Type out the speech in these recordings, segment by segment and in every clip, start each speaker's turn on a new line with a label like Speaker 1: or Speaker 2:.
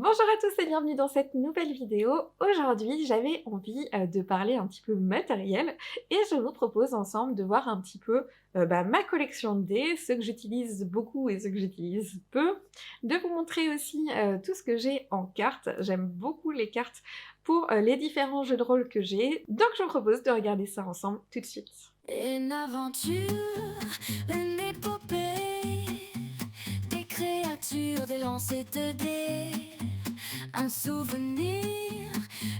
Speaker 1: Bonjour à tous et bienvenue dans cette nouvelle vidéo. Aujourd'hui, j'avais envie de parler un petit peu matériel et je vous propose ensemble de voir un petit peu ma collection de dés, ceux que j'utilise beaucoup et ceux que j'utilise peu, de vous montrer aussi tout ce que j'ai en cartes. J'aime beaucoup les cartes pour les différents jeux de rôle que j'ai, donc je vous propose de regarder ça ensemble tout de suite.
Speaker 2: Une aventure, une épopée, des créatures, des lancers de dés, un souvenir,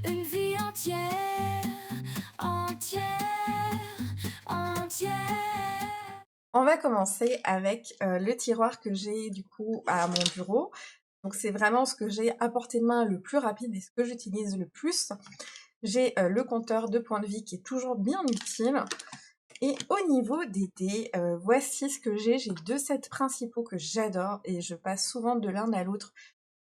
Speaker 2: une vie entière, entière, entière.
Speaker 1: On va commencer avec le tiroir que j'ai du coup à mon bureau. Donc c'est vraiment ce que j'ai à portée de main le plus rapide et ce que j'utilise le plus. J'ai le compteur de points de vie qui est toujours bien utile. Et au niveau des dés, voici ce que j'ai. J'ai deux sets principaux que j'adore et je passe souvent de l'un à l'autre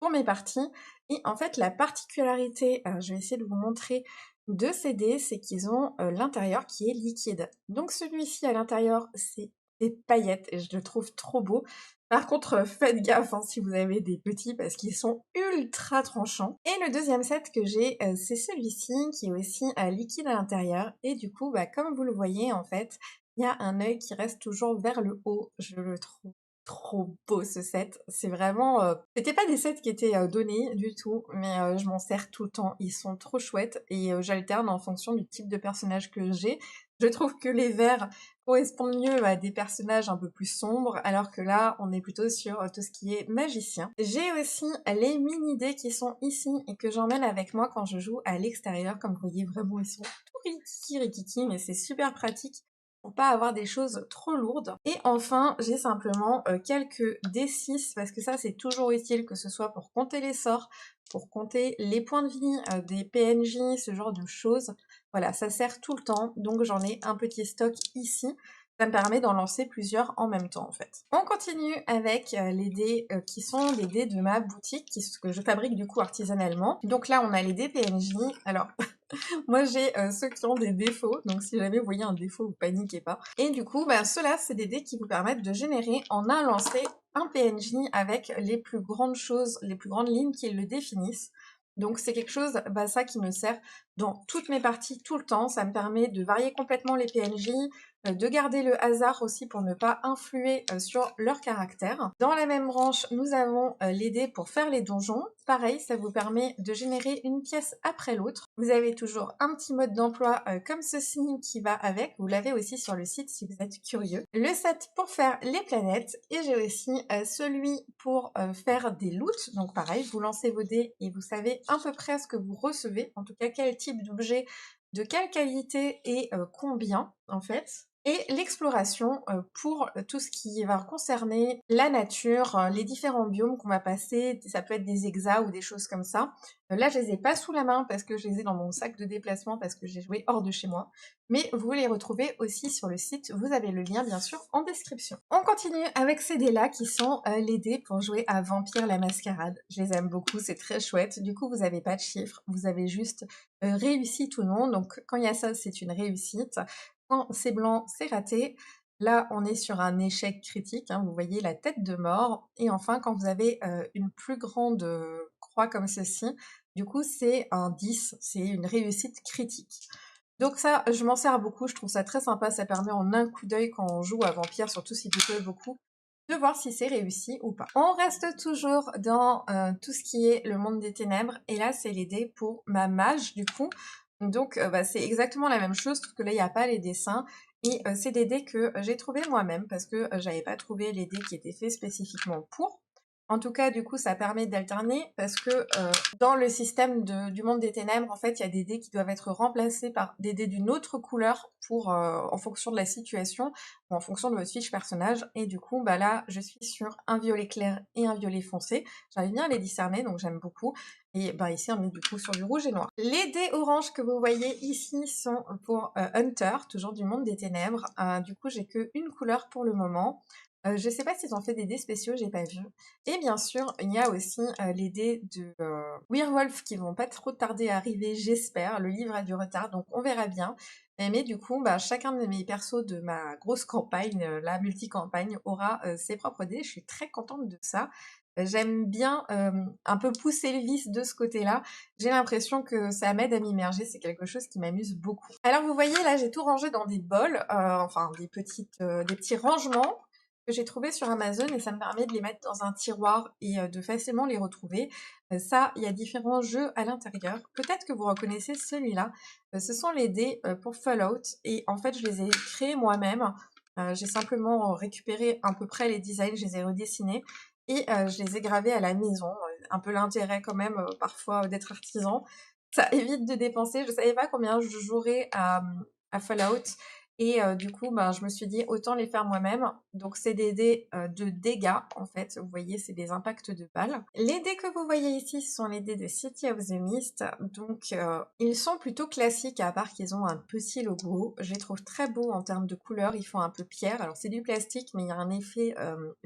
Speaker 1: pour mes parties. Et en fait, la particularité, je vais essayer de vous montrer, de ces dés, c'est qu'ils ont l'intérieur qui est liquide. Donc celui-ci à l'intérieur, c'est des paillettes et je le trouve trop beau. Par contre, faites gaffe hein, si vous avez des petits parce qu'ils sont ultra tranchants. Et le deuxième set que j'ai, c'est celui-ci qui est aussi liquide à l'intérieur. Et du coup, comme vous le voyez, en fait, il y a un œil qui reste toujours vers le haut. Je le trouve trop beau ce set. C'est vraiment... C'était pas des sets qui étaient donnés du tout, mais je m'en sers tout le temps. Ils sont trop chouettes et j'alterne en fonction du type de personnage que j'ai. Je trouve que les verts correspondent mieux à des personnages un peu plus sombres, alors que là, on est plutôt sur tout ce qui est magicien. J'ai aussi les mini-dés qui sont ici et que j'emmène avec moi quand je joue à l'extérieur. Comme vous voyez, vraiment, ils sont tout rikiki rikiki, mais c'est super pratique pour pas avoir des choses trop lourdes. Et enfin, j'ai simplement quelques D6, parce que ça, c'est toujours utile, que ce soit pour compter les sorts, pour compter les points de vie des PNJ, ce genre de choses. Voilà, ça sert tout le temps, donc j'en ai un petit stock ici. Ça me permet d'en lancer plusieurs en même temps, en fait. On continue avec les dés qui sont des dés de ma boutique, que je fabrique du coup artisanalement. Donc là, on a les dés PNJ. Alors, moi, j'ai ceux qui ont des défauts, donc si jamais vous voyez un défaut, vous paniquez pas. Et du coup, ceux-là, c'est des dés qui vous permettent de générer en un lancer un PNJ avec les plus grandes choses, les plus grandes lignes qui le définissent. Donc c'est quelque chose, ça qui me sert dans toutes mes parties tout le temps. Ça me permet de varier complètement les PNJ, de garder le hasard aussi pour ne pas influer sur leur caractère. Dans la même branche, nous avons les dés pour faire les donjons. Pareil, ça vous permet de générer une pièce après l'autre. Vous avez toujours un petit mode d'emploi comme ceci qui va avec. Vous l'avez aussi sur le site si vous êtes curieux. Le set pour faire les planètes et j'ai aussi celui pour faire des loots. Donc pareil, vous lancez vos dés et vous savez à peu près ce que vous recevez, en tout cas quel type d'objet, de quelle qualité et combien en fait. Et l'exploration pour tout ce qui va concerner la nature, les différents biomes qu'on va passer, ça peut être des hexas ou des choses comme ça. Là, je les ai pas sous la main parce que je les ai dans mon sac de déplacement parce que j'ai joué hors de chez moi. Mais vous les retrouvez aussi sur le site, vous avez le lien bien sûr en description. On continue avec ces dés-là qui sont les dés pour jouer à Vampire la Mascarade. Je les aime beaucoup, c'est très chouette. Du coup, vous avez pas de chiffres, vous avez juste réussite ou non. Donc quand il y a ça, c'est une réussite. Quand c'est blanc, c'est raté. Là, on est sur un échec critique, hein, vous voyez la tête de mort. Et enfin, quand vous avez une plus grande croix comme ceci, du coup, c'est un 10, c'est une réussite critique. Donc ça, je m'en sers beaucoup, je trouve ça très sympa, ça permet en un coup d'œil quand on joue à Vampire, surtout si vous jouez beaucoup, de voir si c'est réussi ou pas. On reste toujours dans tout ce qui est le monde des ténèbres, et là, c'est les dés pour ma mage, du coup. Donc c'est exactement la même chose, sauf que là il n'y a pas les dessins et c'est des dés que j'ai trouvé moi-même parce que j'avais pas trouvé les dés qui étaient faits spécifiquement pour. En tout cas, du coup, ça permet d'alterner parce que dans le système du monde des ténèbres, en fait, il y a des dés qui doivent être remplacés par des dés d'une autre couleur pour en fonction de la situation ou en fonction de votre fiche personnage. Et du coup, là, je suis sur un violet clair et un violet foncé. J'arrive bien à les discerner, donc j'aime beaucoup. Et ici, on est du coup sur du rouge et noir. Les dés oranges que vous voyez ici sont pour Hunter, toujours du monde des ténèbres. Du coup, j'ai que une couleur pour le moment. Je sais pas s'ils ont fait des dés spéciaux, j'ai pas vu. Et bien sûr, il y a aussi les dés de Werewolf qui vont pas trop tarder à arriver, j'espère. Le livre a du retard, donc on verra bien. Mais du coup, chacun de mes persos de ma grosse campagne, la multi-campagne, aura ses propres dés. Je suis très contente de ça. J'aime bien un peu pousser le vice de ce côté-là. J'ai l'impression que ça m'aide à m'immerger, c'est quelque chose qui m'amuse beaucoup. Alors vous voyez là, j'ai tout rangé dans des bols, enfin des petits rangements que j'ai trouvés sur Amazon et ça me permet de les mettre dans un tiroir et de facilement les retrouver. Ça, il y a différents jeux à l'intérieur. Peut-être que vous reconnaissez celui-là. Ce sont les dés pour Fallout et en fait je les ai créés moi-même. J'ai simplement récupéré à peu près les designs, je les ai redessinés et je les ai gravés à la maison. Un peu l'intérêt quand même parfois d'être artisan. Ça évite de dépenser. Je savais pas combien je jouerais à Fallout et du coup, ben, je me suis dit autant les faire moi-même. Donc c'est des dés de dégâts en fait. Vous voyez, c'est des impacts de balles. Les dés que vous voyez ici ce sont les dés de City of the Mist. Donc ils sont plutôt classiques à part qu'ils ont un petit logo. Je les trouve très beaux en termes de couleurs. Ils font un peu pierre. Alors c'est du plastique, mais il y a un effet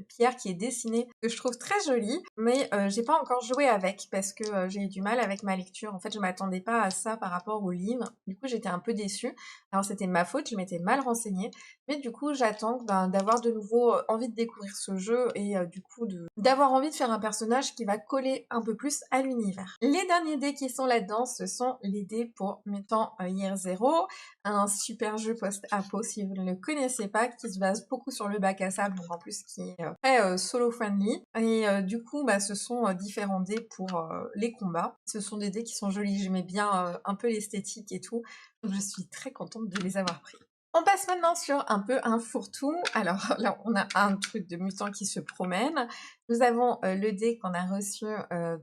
Speaker 1: pierre qui est dessiné que je trouve très joli. Mais j'ai pas encore joué avec parce que j'ai eu du mal avec ma lecture. En fait, je m'attendais pas à ça par rapport au livre. Du coup, j'étais un peu déçue. Alors c'était ma faute, je m'étais mal renseignée, mais du coup j'attends d'avoir de nouveau envie de découvrir ce jeu et du coup d'avoir envie de faire un personnage qui va coller un peu plus à l'univers. Les derniers dés qui sont là-dedans, ce sont les dés pour Mutant Year Zero, un super jeu post-apo si vous ne le connaissez pas, qui se base beaucoup sur le bac à sable, donc en plus qui est très solo-friendly. Et du coup, bah, ce sont différents dés pour les combats. Ce sont des dés qui sont jolis, j'aimais bien un peu l'esthétique et tout. Donc je suis très contente de les avoir pris. On passe maintenant sur un peu un fourre-tout. Alors là, on a un truc de mutant qui se promène. Nous avons le dé qu'on a reçu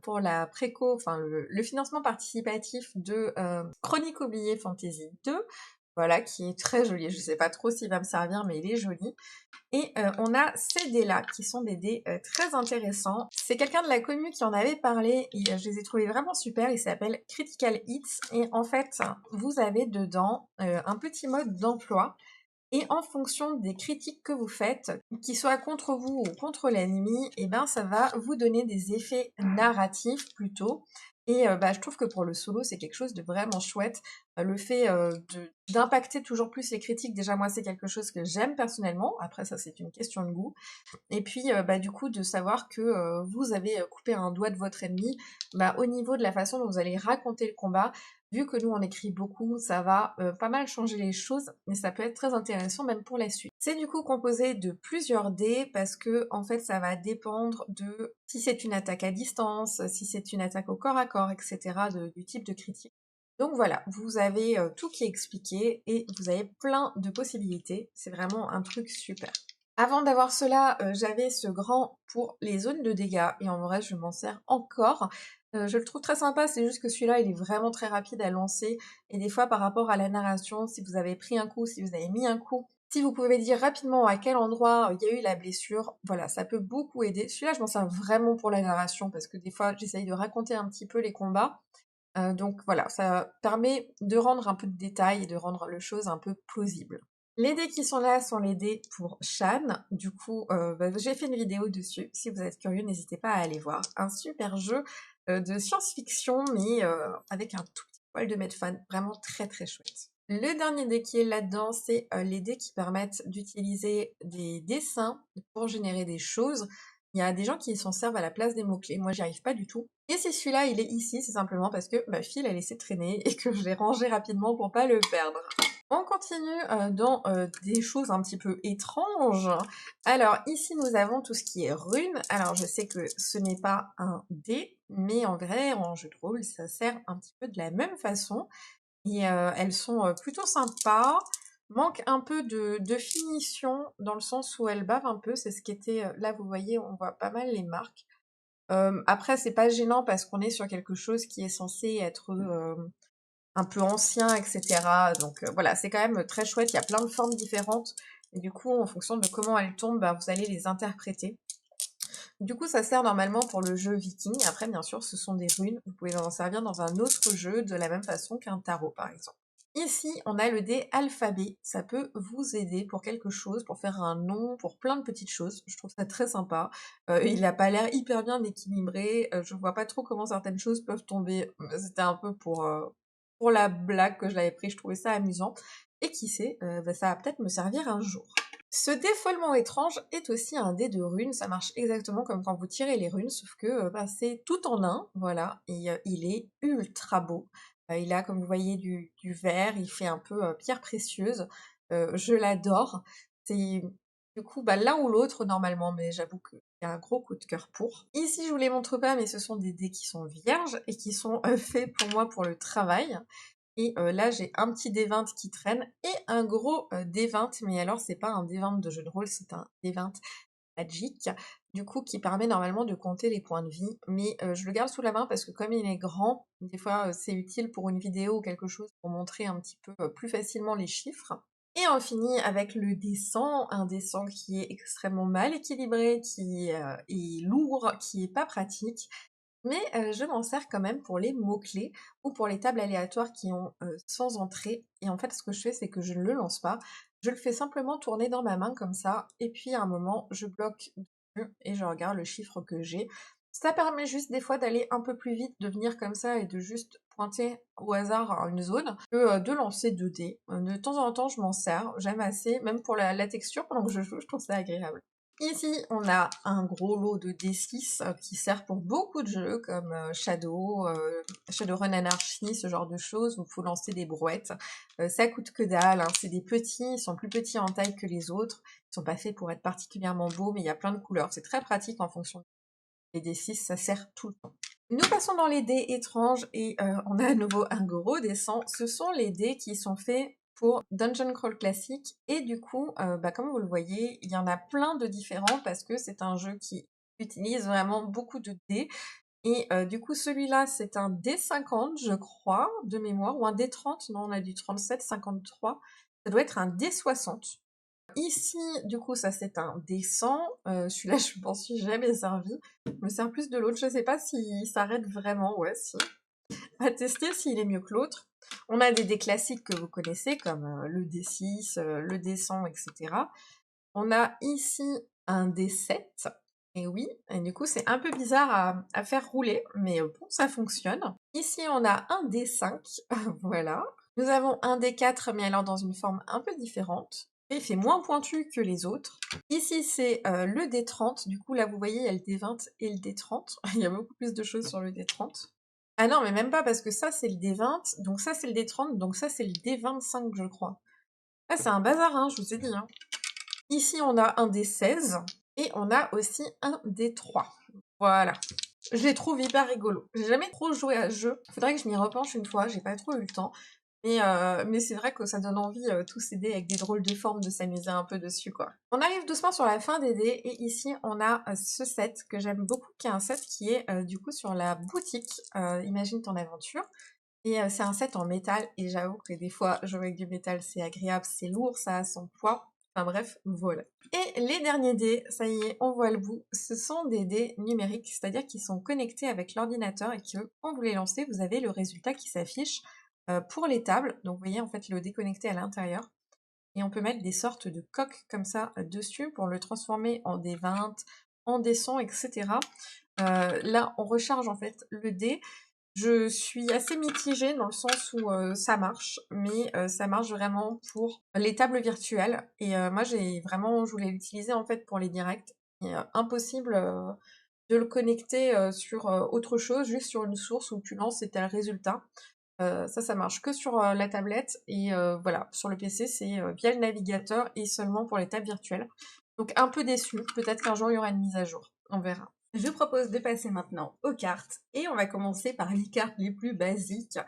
Speaker 1: pour la préco, enfin le financement participatif de Chronique oubliée Fantasy 2. Voilà, qui est très joli. Je sais pas trop s'il va me servir, mais il est joli. Et on a ces dés-là, qui sont des dés très intéressants. C'est quelqu'un de la commu qui en avait parlé, et je les ai trouvés vraiment super, il s'appelle Critical Hits, et en fait, vous avez dedans un petit mode d'emploi, et en fonction des critiques que vous faites, qu'ils soient contre vous ou contre l'ennemi, et ben ça va vous donner des effets narratifs plutôt. Et bah, je trouve que pour le solo, c'est quelque chose de vraiment chouette. Le fait d'impacter toujours plus les critiques, déjà moi c'est quelque chose que j'aime personnellement. Après ça c'est une question de goût. Et puis bah, du coup de savoir que vous avez coupé un doigt de votre ennemi, bah, au niveau de la façon dont vous allez raconter le combat, vu que nous on écrit beaucoup, ça va pas mal changer les choses, mais ça peut être très intéressant même pour la suite. C'est du coup composé de plusieurs dés parce que en fait ça va dépendre de si c'est une attaque à distance, si c'est une attaque au corps à corps, etc. Du type de critique. Donc voilà, vous avez tout qui est expliqué et vous avez plein de possibilités. C'est vraiment un truc super. Avant d'avoir cela, j'avais ce grand pour les zones de dégâts et en vrai je m'en sers encore. Je le trouve très sympa, c'est juste que celui-là il est vraiment très rapide à lancer et des fois par rapport à la narration, si vous avez pris un coup, si vous avez mis un coup, si vous pouvez dire rapidement à quel endroit il y a eu la blessure, voilà, ça peut beaucoup aider. Celui-là je m'en sers vraiment pour la narration parce que des fois j'essaye de raconter un petit peu les combats. Donc voilà, ça permet de rendre un peu de détails et de rendre les choses un peu plausibles. Les dés qui sont là sont les dés pour Shan. Du coup, bah, j'ai fait une vidéo dessus. Si vous êtes curieux, n'hésitez pas à aller voir. Un super jeu de science-fiction, mais avec un tout petit poil de Medfan. Vraiment très très chouette. Le dernier dé qui est là-dedans, c'est les dés qui permettent d'utiliser des dessins pour générer des choses. Il y a des gens qui s'en servent à la place des mots-clés. Moi, j'y arrive pas du tout. Et si celui-là, il est ici, c'est simplement parce que ma fille l'a laissé traîner et que je l'ai rangé rapidement pour pas le perdre. On continue dans des choses un petit peu étranges. Alors ici nous avons tout ce qui est runes. Alors je sais que ce n'est pas un dé, mais en vrai en jeu de rôle ça sert un petit peu de la même façon. Et elles sont plutôt sympas. Manque un peu de finition dans le sens où elles bavent un peu. C'est ce qui était là vous voyez on voit pas mal les marques. Après c'est pas gênant parce qu'on est sur quelque chose qui est censé être un peu ancien, etc. Donc voilà, c'est quand même très chouette, il y a plein de formes différentes, et du coup, en fonction de comment elles tombent, bah, vous allez les interpréter. Du coup, ça sert normalement pour le jeu viking, après bien sûr, ce sont des runes, vous pouvez en servir dans un autre jeu de la même façon qu'un tarot par exemple. Ici, on a le dé alphabet, ça peut vous aider pour quelque chose, pour faire un nom, pour plein de petites choses, je trouve ça très sympa. Il a pas l'air hyper bien équilibré, je vois pas trop comment certaines choses peuvent tomber, c'était un peu pour la blague que je l'avais pris, je trouvais ça amusant. Et qui sait, bah, ça va peut-être me servir un jour. Ce dé follement étrange est aussi un dé de runes, ça marche exactement comme quand vous tirez les runes, sauf que bah, c'est tout en un, voilà, et il est ultra beau. Il a, comme vous voyez, du vert, il fait un peu pierre précieuse. Je l'adore. C'est du coup bah, l'un ou l'autre normalement, mais j'avoue qu'il y a un gros coup de cœur pour. Ici, je vous les montre pas, mais ce sont des dés qui sont vierges et qui sont faits pour moi pour le travail. Et là, j'ai un petit D20 qui traîne et un gros D20, mais alors c'est pas un D20 de jeu de rôle, c'est un D20 Magic, du coup qui permet normalement de compter les points de vie, mais je le garde sous la main parce que comme il est grand, des fois c'est utile pour une vidéo ou quelque chose pour montrer un petit peu plus facilement les chiffres. Et on finit avec le D100, un D100 qui est extrêmement mal équilibré, qui est lourd, qui est pas pratique, mais je m'en sers quand même pour les mots-clés ou pour les tables aléatoires qui ont 100 entrées. Et en fait, ce que je fais, c'est que je ne le lance pas. Je le fais simplement tourner dans ma main comme ça. Et puis, à un moment, je bloque dessus et je regarde le chiffre que j'ai. Ça permet juste des fois d'aller un peu plus vite, de venir comme ça et de juste pointer au hasard à une zone, que de lancer 2 dés. De temps en temps, je m'en sers. J'aime assez, même pour la texture pendant que je joue, je trouve ça agréable. Ici, on a un gros lot de D6 qui sert pour beaucoup de jeux comme Shadowrun Anarchy, ce genre de choses où il faut lancer des brouettes. Ça coûte que dalle, hein. C'est des petits, ils sont plus petits en taille que les autres. Ils sont pas faits pour être particulièrement beaux, mais il y a plein de couleurs. C'est très pratique en fonction des D6, ça sert tout le temps. Nous passons dans les dés étranges et on a à nouveau un gros dé 100. Ce sont les dés qui sont faits pour Dungeon Crawl classique et du coup, bah, comme vous le voyez, il y en a plein de différents parce que c'est un jeu qui utilise vraiment beaucoup de dés. Et du coup, celui-là, c'est un D50, je crois, de mémoire, ou un D30, non, on a du 37, 53. Ça doit être un D60. Ici, du coup, ça c'est un D100. Celui-là, je m'en suis jamais servi. Je me sers plus de l'autre. Je sais pas s'il s'arrête vraiment. Ouais, si. À tester s'il est mieux que l'autre. On a des dés classiques que vous connaissez, comme le D6, le D100, etc. On a ici un D7. Et oui, et du coup, c'est un peu bizarre à faire rouler, mais bon, ça fonctionne. Ici, on a un D5. Voilà. Nous avons un D4, mais alors dans une forme un peu différente. Et il fait moins pointu que les autres. Ici, c'est le D30. Du coup, là, vous voyez, il y a le D20 et le D30. Il y a beaucoup plus de choses sur le D30. Ah non, mais même pas, parce que ça, c'est le D20. Donc ça, c'est le D30. Donc ça, c'est le D25, je crois. Ah, c'est un bazar, hein, je vous ai dit. Hein. Ici, on a un D16. Et on a aussi un D3. Voilà. Je les trouve hyper rigolos. J'ai jamais trop joué à ce jeu. Faudrait que je m'y repenche une fois. J'ai pas trop eu le temps. Mais c'est vrai que ça donne envie, tous ces dés avec des drôles de formes, de s'amuser un peu dessus, quoi. On arrive doucement sur la fin des dés, et ici, on a ce set que j'aime beaucoup, qui est un set qui est, du coup, sur la boutique Imagine ton aventure. Et c'est un set en métal, et j'avoue que des fois, jouer avec du métal, c'est agréable, c'est lourd, ça a son poids. Enfin bref, voilà. Et les derniers dés, ça y est, on voit le bout. Ce sont des dés numériques, c'est-à-dire qu'ils sont connectés avec l'ordinateur et que quand vous les lancez, vous avez le résultat qui s'affiche pour les tables. Donc vous voyez en fait le déconnecté à l'intérieur. Et on peut mettre des sortes de coques comme ça dessus pour le transformer en des 20, en des 100, etc. Là, on recharge en fait le dé. Je suis assez mitigée dans le sens où ça marche, mais ça marche vraiment pour les tables virtuelles. Et moi, je voulais l'utiliser en fait pour les directs. Et impossible de le connecter sur autre chose, juste sur une source où tu lances et t'as le résultat. Ça marche que sur la tablette et voilà, sur le PC, c'est via le navigateur et seulement pour les tables virtuelles. Donc un peu déçue, peut-être qu'un jour il y aura une mise à jour, on verra. Je propose de passer maintenant aux cartes et on va commencer par les cartes les plus basiques.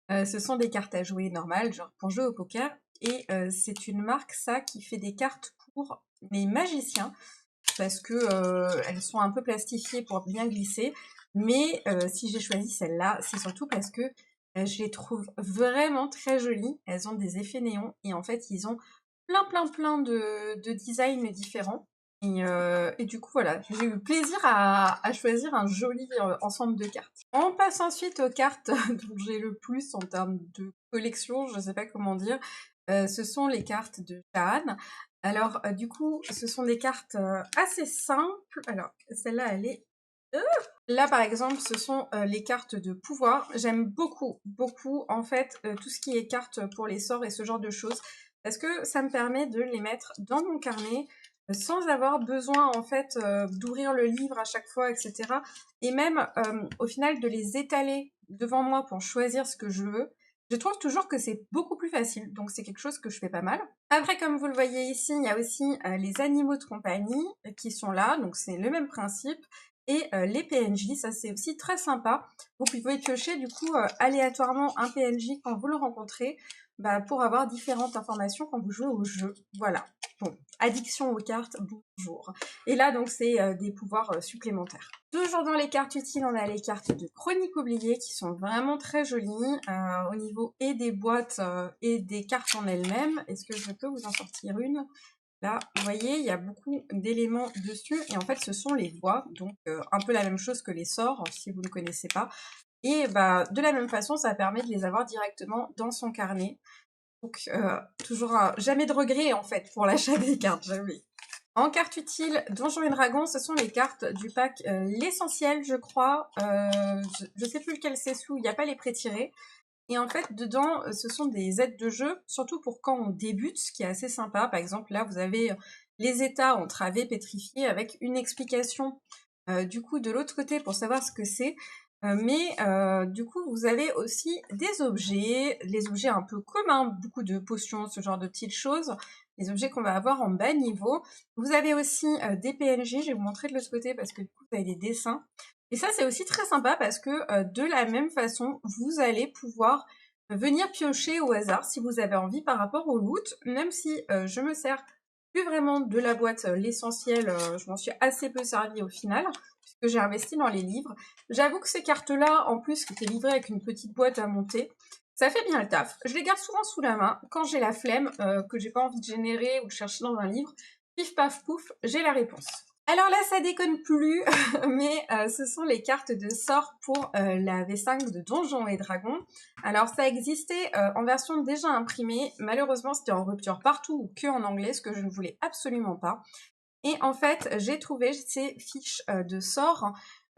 Speaker 1: Ce sont des cartes à jouer normales, genre pour jouer au poker et c'est une marque ça qui fait des cartes pour les magiciens parce que elles sont un peu plastifiées pour bien glisser. Mais si j'ai choisi celle-là, c'est surtout parce que je les trouve vraiment très jolies. Elles ont des effets néons et en fait, ils ont plein de designs différents. Et du coup, voilà, j'ai eu plaisir à choisir un joli ensemble de cartes. On passe ensuite aux cartes dont j'ai le plus en termes de collection, je sais pas comment dire. Ce sont les cartes de Shaan. Alors, du coup, ce sont des cartes assez simples. Alors, celle-là, elle est... Là, par exemple, ce sont les cartes de pouvoir. J'aime beaucoup, en fait, tout ce qui est cartes pour les sorts et ce genre de choses. parce que ça me permet de les mettre dans mon carnet sans avoir besoin en fait d'ouvrir le livre à chaque fois, etc. Et même au final de les étaler devant moi pour choisir ce que je veux. Je trouve toujours que c'est beaucoup plus facile, donc c'est quelque chose que je fais pas mal. Après, comme vous le voyez ici, il y a aussi les animaux de compagnie qui sont là, donc c'est le même principe. Et les PNJ, ça c'est aussi très sympa. Vous pouvez piocher du coup aléatoirement un PNJ quand vous le rencontrez pour avoir différentes informations quand vous jouez au jeu. Voilà. Bon, addiction aux cartes, bonjour. Et là donc c'est des pouvoirs supplémentaires. Toujours dans les cartes utiles, on a les cartes de Chronique oubliée qui sont vraiment très jolies au niveau et des boîtes et des cartes en elles-mêmes. Est-ce que je peux vous en sortir une ? Là, vous voyez, il y a beaucoup d'éléments dessus et en fait, ce sont les voix, donc un peu la même chose que les sorts, si vous ne connaissez pas. Et de la même façon, ça permet de les avoir directement dans son carnet. Donc, toujours jamais de regret en fait pour l'achat des cartes, jamais. En cartes utiles, Donjons et Dragons, ce sont les cartes du pack l'essentiel, je crois. Je sais plus lequel c'est sous, il n'y a pas les pré-tirés. Et en fait, dedans, ce sont des aides de jeu, surtout pour quand on débute, ce qui est assez sympa. Par exemple, là, vous avez les états entravés, pétrifiés, avec une explication du coup de l'autre côté pour savoir ce que c'est. Du coup, vous avez aussi des objets, les objets un peu communs, beaucoup de potions, ce genre de petites choses, les objets qu'on va avoir en bas niveau. Vous avez aussi des PNJ, je vais vous montrer de l'autre côté parce que du coup, vous avez des dessins. Et ça, c'est aussi très sympa parce que de la même façon, vous allez pouvoir venir piocher au hasard si vous avez envie par rapport au loot, même si je me sers plus vraiment de la boîte l'essentiel, je m'en suis assez peu servi au final, puisque j'ai investi dans les livres. J'avoue que ces cartes-là, en plus, qui étaient livrées avec une petite boîte à monter, ça fait bien le taf. Je les garde souvent sous la main. Quand j'ai la flemme, que j'ai pas envie de générer ou de chercher dans un livre, pif paf pouf, j'ai la réponse. Alors là, ça déconne plus, mais ce sont les cartes de sort pour la V5 de Donjons et Dragons. Alors ça existait en version déjà imprimée, malheureusement c'était en rupture partout ou que en anglais, ce que je ne voulais absolument pas. Et en fait, j'ai trouvé ces fiches de sorts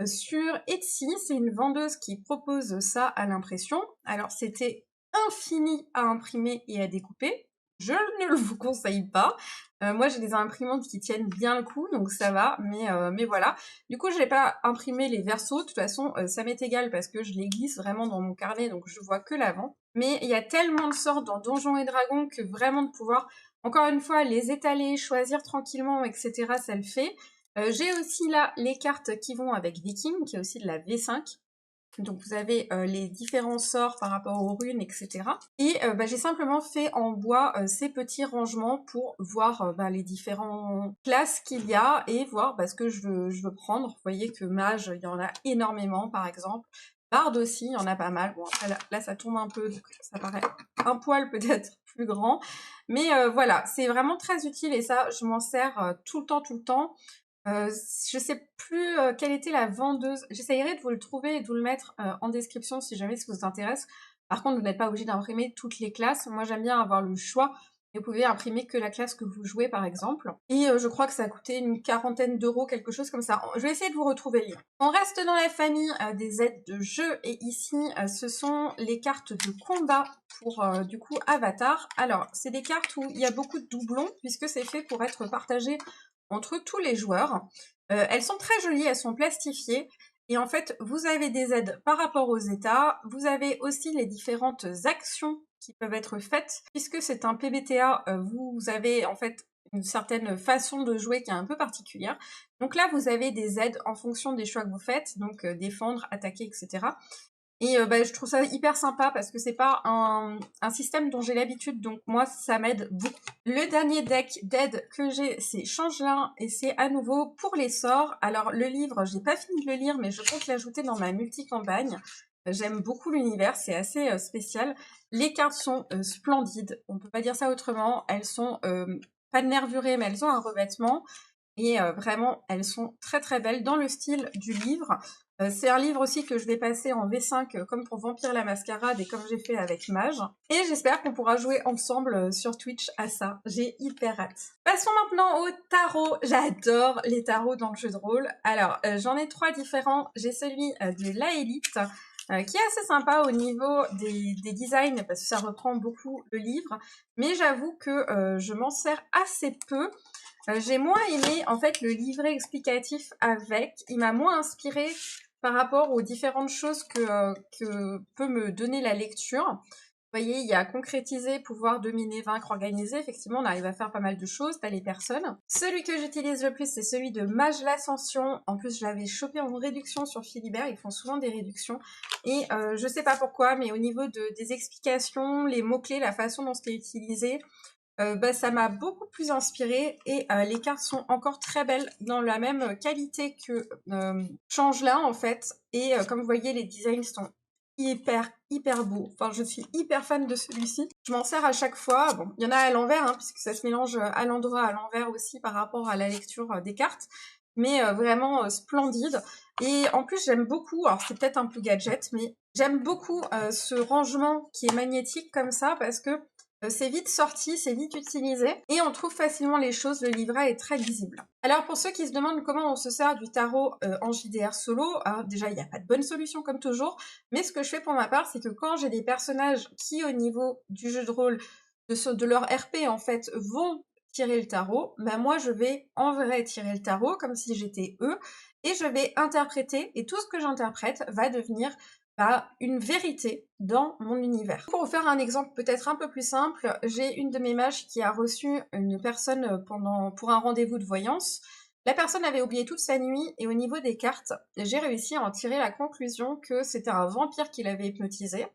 Speaker 1: sur Etsy, c'est une vendeuse qui propose ça à l'impression. Alors c'était infini à imprimer et à découper. Je ne le vous conseille pas. Moi, j'ai des imprimantes qui tiennent bien le coup, donc ça va, mais voilà. Du coup, je n'ai pas imprimé les versos. De toute façon, ça m'est égal parce que je les glisse vraiment dans mon carnet, donc je vois que l'avant. Mais il y a tellement de sorts dans Donjons et Dragons que vraiment de pouvoir, encore une fois, les étaler, choisir tranquillement, etc., ça le fait. J'ai aussi là les cartes qui vont avec Viking, qui est aussi de la V5. Donc vous avez les différents sorts par rapport aux runes, etc. Et j'ai simplement fait en bois ces petits rangements pour voir les différentes classes qu'il y a et voir ce que je veux prendre. Vous voyez que mage, il y en a énormément par exemple. Barde aussi, il y en a pas mal. Bon, après, là ça tombe un peu, donc ça paraît un poil peut-être plus grand. Mais voilà, c'est vraiment très utile et ça, je m'en sers tout le temps, tout le temps. Je sais plus quelle était la vendeuse. J'essayerai de vous le trouver et de vous le mettre en description si jamais ça vous intéresse. Par contre, vous n'êtes pas obligé d'imprimer toutes les classes. Moi, j'aime bien avoir le choix. Et vous pouvez imprimer que la classe que vous jouez, par exemple. Et je crois que ça a coûté une quarantaine d'euros, quelque chose comme ça. Je vais essayer de vous retrouver le lien. On reste dans la famille des aides de jeu. Et ici, ce sont les cartes de combat pour, du coup, Avatar. Alors, c'est des cartes où il y a beaucoup de doublons, puisque c'est fait pour être partagé entre tous les joueurs. Elles sont très jolies, elles sont plastifiées. Et en fait, vous avez des aides par rapport aux états. Vous avez aussi les différentes actions qui peuvent être faites. Puisque c'est un PBTA, vous avez en fait une certaine façon de jouer qui est un peu particulière. Donc là, vous avez des aides en fonction des choix que vous faites. Donc défendre, attaquer, etc. Et je trouve ça hyper sympa parce que c'est pas un système dont j'ai l'habitude, donc moi ça m'aide beaucoup. Le dernier deck d'aide que j'ai, c'est Changelin et c'est à nouveau pour les sorts. Alors le livre, j'ai pas fini de le lire mais je compte l'ajouter dans ma multi-campagne. J'aime beaucoup l'univers, c'est assez spécial. Les cartes sont splendides, on peut pas dire ça autrement. Elles sont pas nervurées mais elles ont un revêtement. Et vraiment, elles sont très très belles dans le style du livre. C'est un livre aussi que je vais passer en V5 comme pour Vampire la Mascarade et comme j'ai fait avec Mage. Et j'espère qu'on pourra jouer ensemble sur Twitch à ça. J'ai hyper hâte. Passons maintenant au tarot. J'adore les tarots dans le jeu de rôle. Alors, j'en ai 3 différents. J'ai celui de Laélite. qui est assez sympa au niveau des designs, parce que ça reprend beaucoup le livre, mais j'avoue que je m'en sers assez peu. J'ai moins aimé en fait le livret explicatif avec, il m'a moins inspiré par rapport aux différentes choses que peut me donner la lecture. Vous voyez, il y a concrétiser, pouvoir, dominer, vaincre, organiser. Effectivement, on arrive à faire pas mal de choses, t'as les personnes. Celui que j'utilise le plus, c'est celui de Mage l'Ascension. En plus, je l'avais chopé en réduction sur Philibert. Ils font souvent des réductions. Et je sais pas pourquoi, mais au niveau des explications, les mots-clés, la façon dont c'était utilisé, ça m'a beaucoup plus inspiré et les cartes sont encore très belles dans la même qualité que Changelin en fait. Et comme vous voyez, les designs sont hyper beaux. Enfin, je suis hyper fan de celui-ci. Je m'en sers à chaque fois. Bon, il y en a à l'envers, hein, puisque ça se mélange à l'endroit, à l'envers aussi par rapport à la lecture des cartes. Mais vraiment splendide. Et en plus, j'aime beaucoup, alors c'est peut-être un peu gadget, mais j'aime beaucoup ce rangement qui est magnétique comme ça parce que c'est vite sorti, c'est vite utilisé et on trouve facilement les choses, le livret est très lisible. Alors pour ceux qui se demandent comment on se sert du tarot en JDR solo, déjà il n'y a pas de bonne solution comme toujours, mais ce que je fais pour ma part, c'est que quand j'ai des personnages qui au niveau du jeu de rôle, de leur RP en fait, vont tirer le tarot, bah moi je vais en vrai tirer le tarot comme si j'étais eux et je vais interpréter et tout ce que j'interprète va devenir une vérité dans mon univers. Pour vous faire un exemple peut-être un peu plus simple, j'ai une de mes mages qui a reçu une personne pour un rendez-vous de voyance. La personne avait oublié toute sa nuit et au niveau des cartes, j'ai réussi à en tirer la conclusion que c'était un vampire qui l'avait hypnotisé.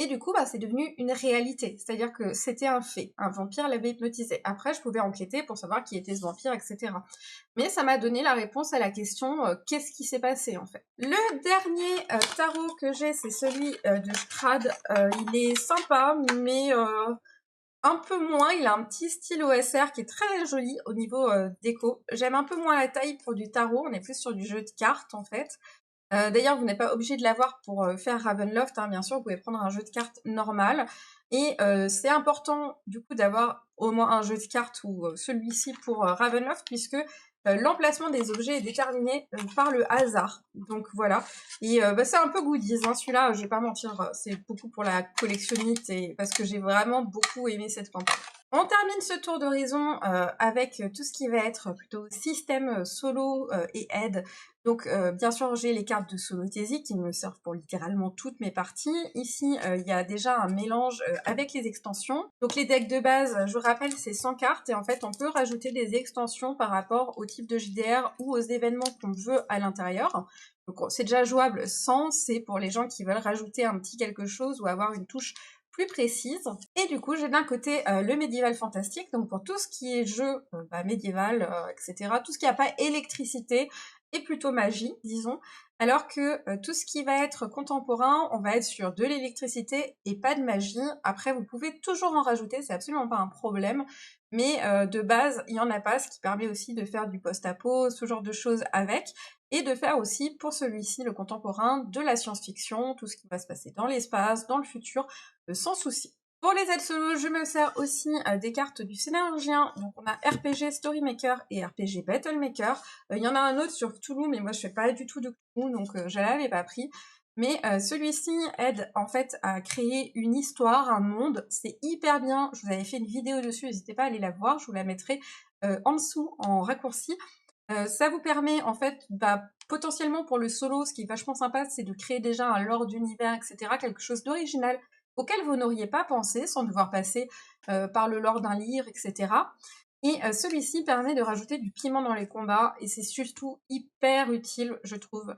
Speaker 1: Et du coup, c'est devenu une réalité. C'est-à-dire que c'était un fait. Un vampire l'avait hypnotisé. Après, je pouvais enquêter pour savoir qui était ce vampire, etc. Mais ça m'a donné la réponse à la question qu'est-ce qui s'est passé en fait. Le dernier tarot que j'ai, c'est celui de Strad. Il est sympa, mais un peu moins. Il a un petit style OSR qui est très joli au niveau déco. J'aime un peu moins la taille pour du tarot. On est plus sur du jeu de cartes en fait. D'ailleurs, vous n'êtes pas obligé de l'avoir pour faire Ravenloft, hein, bien sûr, vous pouvez prendre un jeu de cartes normal. Et c'est important, du coup, d'avoir au moins un jeu de cartes ou celui-ci pour Ravenloft, puisque l'emplacement des objets est déterminé par le hasard. Donc voilà. Et c'est un peu goodies, hein, celui-là, je vais pas mentir, c'est beaucoup pour la collectionnite et parce que j'ai vraiment beaucoup aimé cette campagne. On termine ce tour d'horizon avec tout ce qui va être plutôt système solo et aide. Donc bien sûr j'ai les cartes de Solothésie qui me servent pour littéralement toutes mes parties. Ici il y a déjà un mélange avec les extensions. Donc les decks de base, je vous rappelle, c'est 100 cartes et en fait on peut rajouter des extensions par rapport au type de JDR ou aux événements qu'on veut à l'intérieur. Donc c'est déjà jouable sans, c'est pour les gens qui veulent rajouter un petit quelque chose ou avoir une touche plus précise. Et du coup, j'ai d'un côté le médiéval fantastique, donc pour tout ce qui est jeu médiéval, etc., tout ce qui n'a pas électricité et plutôt magie, disons, alors que tout ce qui va être contemporain, on va être sur de l'électricité et pas de magie. Après, vous pouvez toujours en rajouter, c'est absolument pas un problème, mais de base, il n'y en a pas, ce qui permet aussi de faire du post-apo, ce genre de choses avec, et de faire aussi, pour celui-ci, le contemporain, de la science-fiction, tout ce qui va se passer dans l'espace, dans le futur, sans souci. Pour les aides solo, je me sers aussi des cartes du Scénargien. Donc on a RPG Storymaker et RPG Battlemaker. Il y en a un autre sur Cthulhu, mais moi je fais pas du tout de Cthulhu, donc je l'avais pas pris. Mais celui-ci aide en fait à créer une histoire, un monde. C'est hyper bien. Je vous avais fait une vidéo dessus, n'hésitez pas à aller la voir. Je vous la mettrai en dessous en raccourci. Ça vous permet en fait, potentiellement pour le solo, ce qui est vachement sympa, c'est de créer déjà un lore d'univers, etc. Quelque chose d'original auquel vous n'auriez pas pensé sans devoir passer par le lore d'un livre, etc. Et celui-ci permet de rajouter du piment dans les combats et c'est surtout hyper utile, je trouve,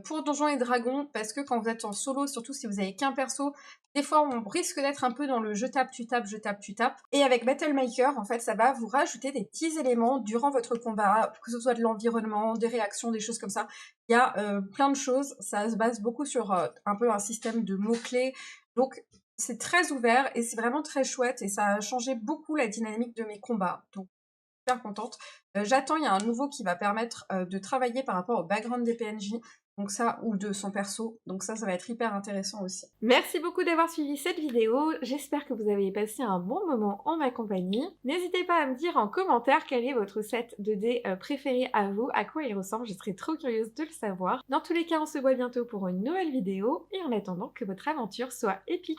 Speaker 1: pour Donjons et Dragons, parce que quand vous êtes en solo, surtout si vous avez qu'un perso, des fois on risque d'être un peu dans le je tape, tu tapes, je tape, tu tapes. Et avec Battlemaker, en fait, ça va vous rajouter des petits éléments durant votre combat, que ce soit de l'environnement, des réactions, des choses comme ça. Il y a plein de choses, ça se base beaucoup sur un peu un système de mots-clés. Donc c'est très ouvert et c'est vraiment très chouette et ça a changé beaucoup la dynamique de mes combats. Donc super contente. J'attends, il y a un nouveau qui va permettre de travailler par rapport au background des PNJ. Donc ça, ou de son perso. Donc ça va être hyper intéressant aussi.
Speaker 3: Merci beaucoup d'avoir suivi cette vidéo. J'espère que vous avez passé un bon moment en ma compagnie. N'hésitez pas à me dire en commentaire quel est votre set de dés préféré à vous, à quoi il ressemble. Je serais trop curieuse de le savoir. Dans tous les cas, on se voit bientôt pour une nouvelle vidéo et en attendant que votre aventure soit épique.